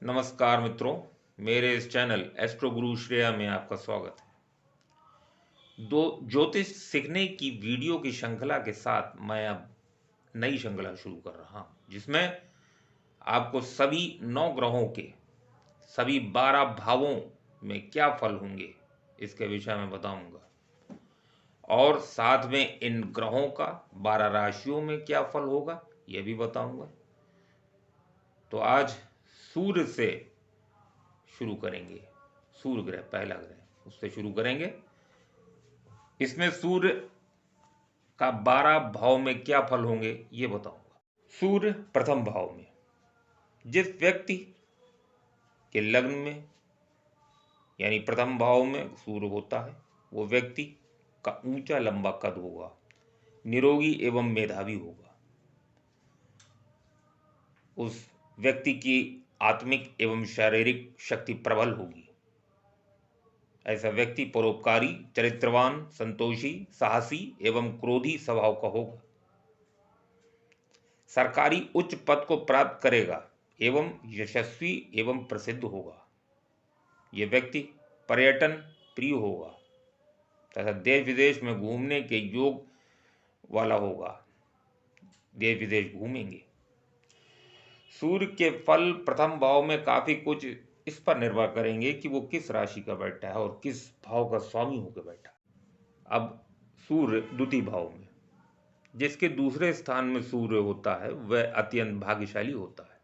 नमस्कार मित्रों, मेरे इस चैनल एस्ट्रो गुरु श्रेया में आपका स्वागत है। दो ज्योतिष सीखने की वीडियो की श्रृंखला के साथ मैं अब नई श्रृंखला शुरू कर रहा हूं, जिसमें आपको सभी 9 ग्रहों के सभी 12 भावों में क्या फल होंगे इसके विषय में बताऊंगा, और साथ में इन ग्रहों का 12 राशियों में क्या फल होगा यह भी बताऊंगा। तो आज सूर्य से शुरू करेंगे। सूर्य ग्रह, पहला ग्रह, उससे शुरू करेंगे। इसमें सूर्य का 12 भाव में क्या फल होंगे ये बताऊंगा। सूर्य प्रथम भाव में, जिस व्यक्ति के लग्न में यानी प्रथम भाव में सूर्य होता है, वो व्यक्ति का ऊंचा लंबा कद होगा, निरोगी एवं मेधावी होगा। उस व्यक्ति की आत्मिक एवं शारीरिक शक्ति प्रबल होगी। ऐसा व्यक्ति परोपकारी, चरित्रवान, संतोषी, साहसी एवं क्रोधी स्वभाव का होगा। सरकारी उच्च पद को प्राप्त करेगा एवं यशस्वी एवं प्रसिद्ध होगा। यह व्यक्ति पर्यटन प्रिय होगा तथा देश विदेश में घूमने के योग वाला होगा। देश विदेश घूमेंगे। सूर्य के फल प्रथम भाव में काफी कुछ इस पर निर्भर करेंगे कि वो किस राशि का बैठा है और किस भाव का स्वामी होकर बैठा है। अब सूर्य द्वितीय भाव में, जिसके दूसरे स्थान में सूर्य होता है, वह अत्यंत भाग्यशाली होता है।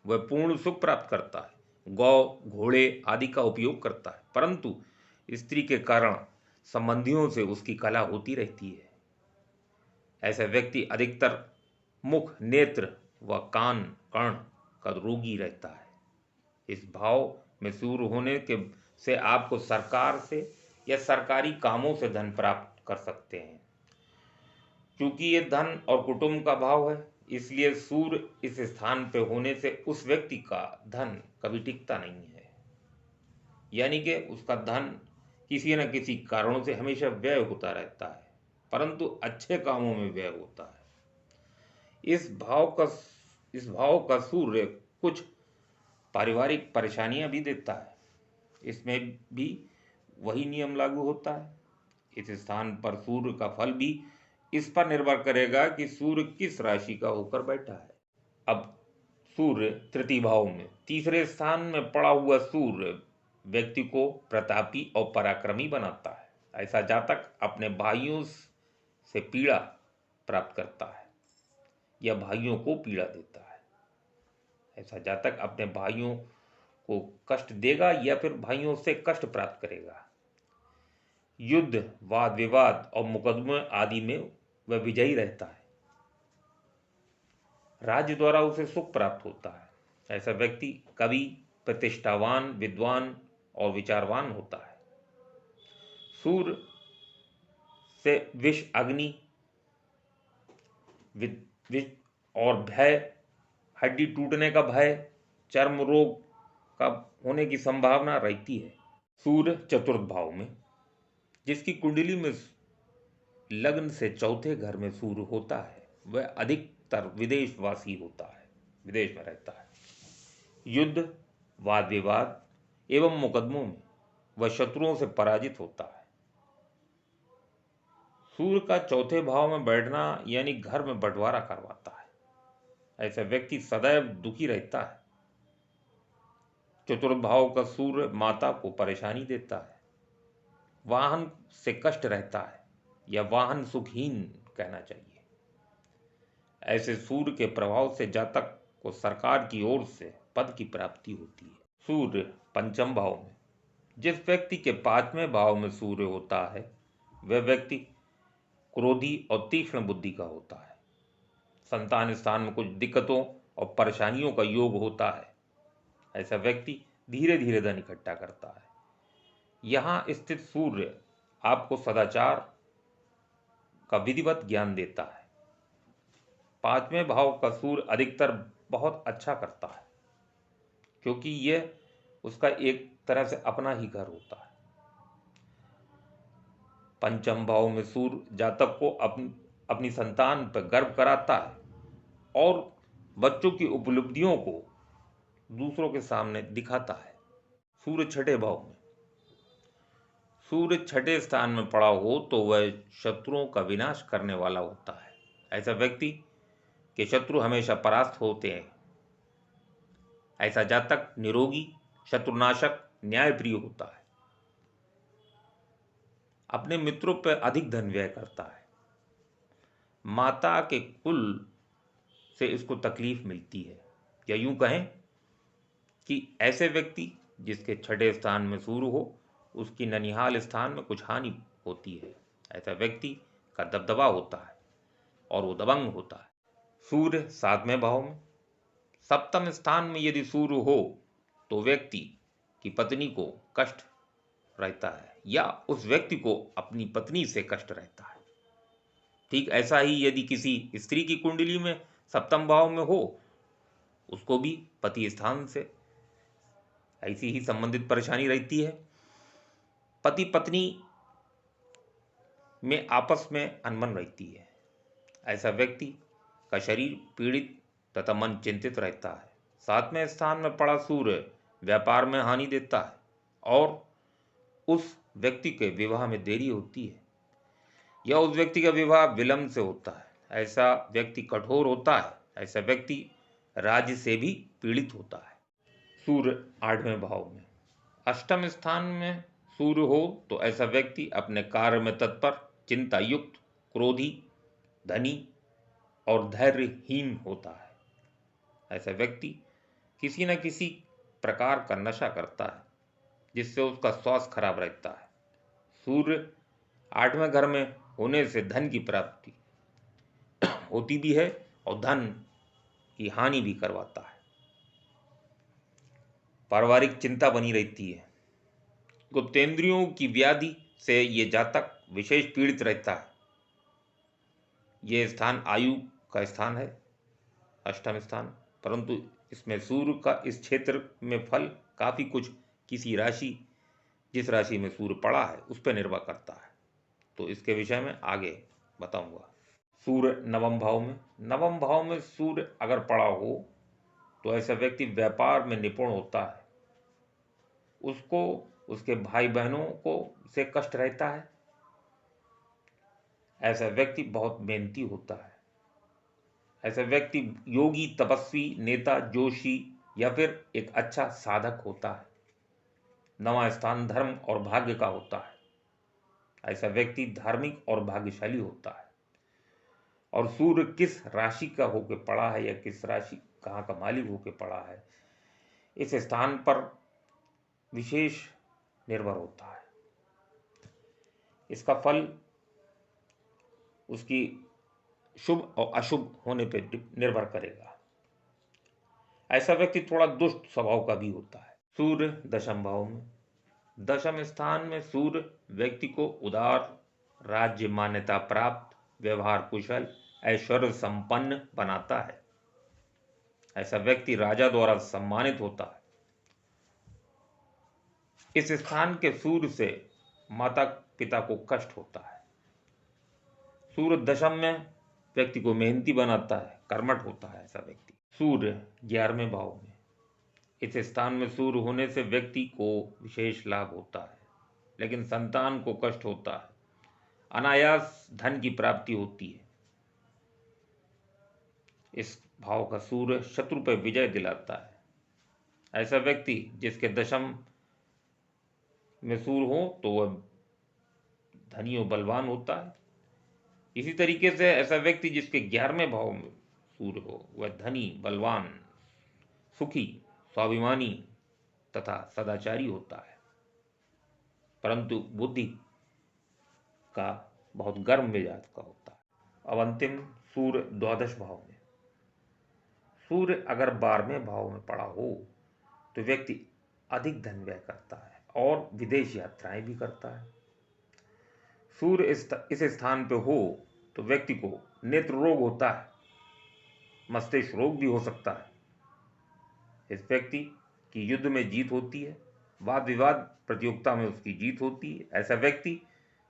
वह पूर्ण सुख प्राप्त करता है, गौ घोड़े आदि का उपयोग करता है, परंतु स्त्री के कारण संबंधियों से उसकी कला होती रहती है। ऐसा व्यक्ति अधिकतर मुख, नेत्र व कान कर्ण का रोगी रहता है। इस भाव में सूर्य होने के से आपको सरकार से या सरकारी कामों से धन प्राप्त कर सकते हैं। क्योंकि ये धन और कुटुंब का भाव है, इसलिए सूर्य इस स्थान पे होने से उस व्यक्ति का धन कभी टिकता नहीं है, यानी कि उसका धन किसी न किसी कारणों से हमेशा व्यय होता रहता है, परंतु अच्छे कामों में व्यय होता है। इस भाव का सूर्य कुछ पारिवारिक परेशानियां भी देता है। इसमें भी वही नियम लागू होता है। इस स्थान पर सूर्य का फल भी इस पर निर्भर करेगा कि सूर्य किस राशि का होकर बैठा है। अब सूर्य तृतीय भाव में, तीसरे स्थान में पड़ा हुआ सूर्य व्यक्ति को प्रतापी और पराक्रमी बनाता है। ऐसा जातक अपने भाइयों से पीड़ा प्राप्त करता है या भाइयों को पीड़ा देता है। ऐसा जातक अपने भाइयों को कष्ट देगा या फिर भाइयों से कष्ट प्राप्त करेगा। युद्ध, वाद विवाद और मुकदमे आदि में वह विजयी रहता है। राज्य द्वारा उसे सुख प्राप्त होता है। ऐसा व्यक्ति कवि, प्रतिष्ठावान, विद्वान और विचारवान होता है। सूर्य से विष, अग्नि, विष और भय, हड्डी टूटने का भय, चर्म रोग का होने की संभावना रहती है। सूर्य चतुर्थ भाव में, जिसकी कुंडली में लग्न से चौथे घर में सूर्य होता है, वह अधिकतर विदेशवासी होता है, विदेश में रहता है। युद्ध, वाद विवाद एवं मुकदमों में वह शत्रुओं से पराजित होता है। सूर्य का चौथे भाव में बैठना यानी घर में बंटवारा करवाता है। ऐसा व्यक्ति सदैव दुखी रहता है। चतुर्थ भाव का सूर्य माता को परेशानी देता है, वाहन से कष्ट रहता है या वाहन सुखहीन कहना चाहिए। ऐसे सूर्य के प्रभाव से जातक को सरकार की ओर से पद की प्राप्ति होती है। सूर्य पंचम भाव में, जिस व्यक्ति के पांचवें भाव में सूर्य होता है, वह व्यक्ति क्रोधी और तीक्ष्ण बुद्धि का होता है। संतान स्थान में कुछ दिक्कतों और परेशानियों का योग होता है। ऐसा व्यक्ति धीरे धीरे धन इकट्ठा करता है। यहाँ स्थित सूर्य आपको सदाचार का विधिवत ज्ञान देता है। पांचवें भाव का सूर्य अधिकतर बहुत अच्छा करता है, क्योंकि यह उसका एक तरह से अपना ही घर होता है। पंचम भाव में सूर्य जातक को अपनी संतान पर गर्व कराता है और बच्चों की उपलब्धियों को दूसरों के सामने दिखाता है। सूर्य छठे भाव में, सूर्य छठे स्थान में पड़ा हो तो वह शत्रुओं का विनाश करने वाला होता है। ऐसा व्यक्ति के शत्रु हमेशा परास्त होते हैं। ऐसा जातक निरोगी, शत्रुनाशक, न्यायप्रिय होता है। अपने मित्रों पर अधिक धन व्यय करता है। माता के कुल से इसको तकलीफ मिलती है, या यूं कहें कि ऐसे व्यक्ति जिसके छठे स्थान में सूर्य हो, उसकी ननिहाल स्थान में कुछ हानि होती है। ऐसा व्यक्ति का दबदबा होता है और वो दबंग होता है। सूर्य सातवें भाव में, सप्तम स्थान में यदि सूर्य हो तो व्यक्ति की पत्नी को कष्ट रहता है, या उस व्यक्ति को अपनी पत्नी से कष्ट रहता है। ठीक ऐसा ही यदि किसी स्त्री की कुंडली में सप्तम भाव में हो, उसको भी पति स्थान से ऐसी ही संबंधित परेशानी रहती है। पति पत्नी में आपस में अनबन रहती है। ऐसा व्यक्ति का शरीर पीड़ित तथा मन चिंतित रहता है। सातवें स्थान में पड़ा सूर्य व्यापार में हानि देता है और उस व्यक्ति के विवाह में देरी होती है, या उस व्यक्ति का विवाह विलंब से होता है। ऐसा व्यक्ति कठोर होता है। ऐसा व्यक्ति राज्य से भी पीड़ित होता है। सूर्य आठवें भाव में, अष्टम स्थान में सूर्य हो तो ऐसा व्यक्ति अपने कार्य में तत्पर, चिंता युक्त, क्रोधी, धनी और धैर्यहीन होता है। ऐसा व्यक्ति किसी न किसी प्रकार का नशा करता है जिससे उसका स्वास्थ्य खराब रहता है। सूर्य आठवें घर में होने से धन की प्राप्ति होती भी है और धन की हानि भी करवाता है। पारिवारिक चिंता बनी रहती है। गुप्तेंद्रियों की व्याधि से ये जातक विशेष पीड़ित रहता है। ये स्थान आयु का स्थान है, अष्टम स्थान, परंतु इसमें सूर्य का इस क्षेत्र में फल काफ़ी कुछ किसी राशि, जिस राशि में सूर्य पड़ा है उस पर निर्भर करता है। तो इसके विषय में आगे बताऊंगा। सूर्य नवम भाव में, नवम भाव में सूर्य अगर पड़ा हो तो ऐसा व्यक्ति व्यापार में निपुण होता है। उसको उसके भाई बहनों को से कष्ट रहता है। ऐसा व्यक्ति बहुत मेहनती होता है। ऐसा व्यक्ति योगी, तपस्वी, नेता, जोशी या फिर एक अच्छा साधक होता है। नवा स्थान धर्म और भाग्य का होता है। ऐसा व्यक्ति धार्मिक और भाग्यशाली होता है। और सूर्य किस राशि का होकर पड़ा है या किस राशि कहाँ का मालिक होकर पड़ा है, इस स्थान पर विशेष निर्भर होता है। इसका फल उसकी शुभ और अशुभ होने पर निर्भर करेगा। ऐसा व्यक्ति थोड़ा दुष्ट स्वभाव का भी होता है। सूर्य दशम भाव में, दशम स्थान में सूर्य व्यक्ति को उदार, राज्य मान्यता प्राप्त, व्यवहार कुशल, ऐश्वर्य संपन्न बनाता है। ऐसा व्यक्ति राजा द्वारा सम्मानित होता है। इस स्थान के सूर्य से माता पिता को कष्ट होता है। सूर्य दशम में व्यक्ति को मेहनती बनाता है, कर्मठ होता है ऐसा व्यक्ति। सूर्य 11वें भाव में, इस स्थान में सूर्य होने से व्यक्ति को विशेष लाभ होता है, लेकिन संतान को कष्ट होता है। अनायास धन की प्राप्ति होती है। इस भाव का सूर्य शत्रु पर विजय दिलाता है। ऐसा व्यक्ति जिसके दशम में सूर्य हो तो वह धनी और बलवान होता है। इसी तरीके से ऐसा व्यक्ति जिसके 11वें भाव में सूर्य हो वह धनी, बलवान, सुखी, स्वाभिमानी तथा सदाचारी होता है, परंतु बुद्धि का बहुत गर्म मिजाज का होता है। अब अंतिम सूर्य द्वादश भाव में, सूर्य अगर 12वें भाव में पड़ा हो तो व्यक्ति अधिक धन व्यय करता है और विदेश यात्राएं भी करता है। सूर्य इस स्थान पे हो तो व्यक्ति को नेत्र रोग होता है, मस्तिष्क रोग भी हो सकता है। इस व्यक्ति की युद्ध में जीत होती है, वाद विवाद प्रतियोगिता में उसकी जीत होती है। ऐसा व्यक्ति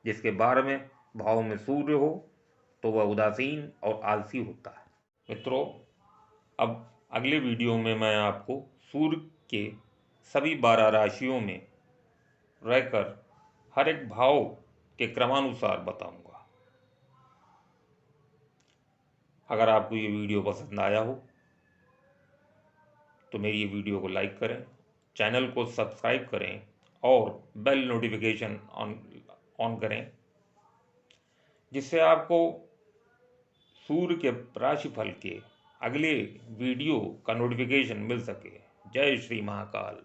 जिसके 12वें भाव में सूर्य हो तो वह उदासीन और आलसी होता है। मित्रों, अब अगले वीडियो में मैं आपको सूर्य के सभी 12 राशियों में रहकर हर एक भाव के क्रमानुसार बताऊंगा। अगर आपको ये वीडियो पसंद आया हो तो मेरी ये वीडियो को लाइक करें, चैनल को सब्सक्राइब करें और बेल नोटिफिकेशन ऑन करें, जिससे आपको सूर्य के राशिफल के अगले वीडियो का नोटिफिकेशन मिल सके। जय श्री महाकाल।